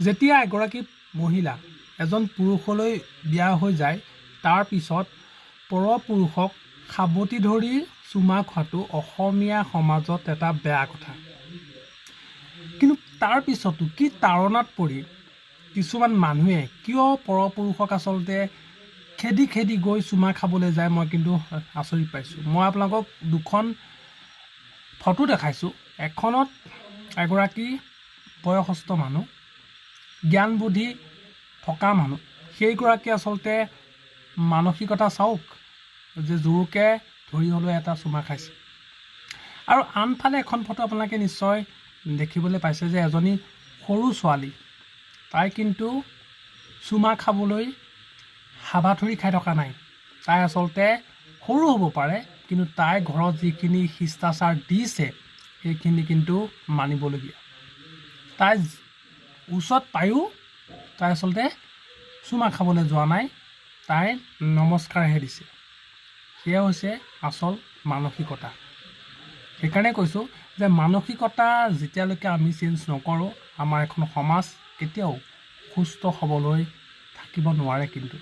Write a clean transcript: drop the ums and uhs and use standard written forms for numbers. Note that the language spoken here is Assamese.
যেতিয়া এগৰাকী মহিলা এজন পুৰুষলৈ বিয়া হৈ যায় তাৰ পিছত পৰপুৰুষক সাৱটি ধৰি চুমা খোৱাটো অসমীয়া সমাজত এটা বেয়া কথা। কিন্তু তাৰ পিছতো কি তাৰণাত পৰি কিছুমান মানুহে কিয় পৰপুৰুষক আচলতে খেদি খেদি গৈ চুমা খাবলৈ যায়, মই কিন্তু আচৰিত পাইছোঁ। মই আপোনালোকক দুখন ফটো দেখাইছোঁ। এখনত এগৰাকী বয়সস্থ মানুহ, জ্ঞান বুদ্ধি থকা মানুহ, সেইগৰাকী আচলতে মানসিকতা চাওক যে জোৰকৈ ধৰি হ'লেও এটা চুমা খাইছে। আৰু আনফালে এখন ফটো আপোনালোকে নিশ্চয় দেখিবলৈ পাইছে যে এজনী সৰু ছোৱালী, তাই কিন্তু চুমা খাবলৈ হাবাথুৰি খাই থকা নাই। তাই আচলতে সৰু হ'ব পাৰে, কিন্তু তাই ঘৰত যিখিনি শিষ্টাচাৰ দিছে সেইখিনি কিন্তু মানিবলগীয়া। তাই ওচৰত পায়ো তাই আচলতে চুমা খাবলৈ যোৱা নাই, তাই নমস্কাৰহে দিছে। সেয়া হৈছে আচল মানসিকতা। সেইকাৰণে কৈছোঁ যে মানসিকতা যেতিয়ালৈকে আমি চেঞ্জ নকৰোঁ আমাৰ এখন সমাজ কেতিয়াও সুস্থ হ'বলৈ থাকিব নোৱাৰে। কিন্তু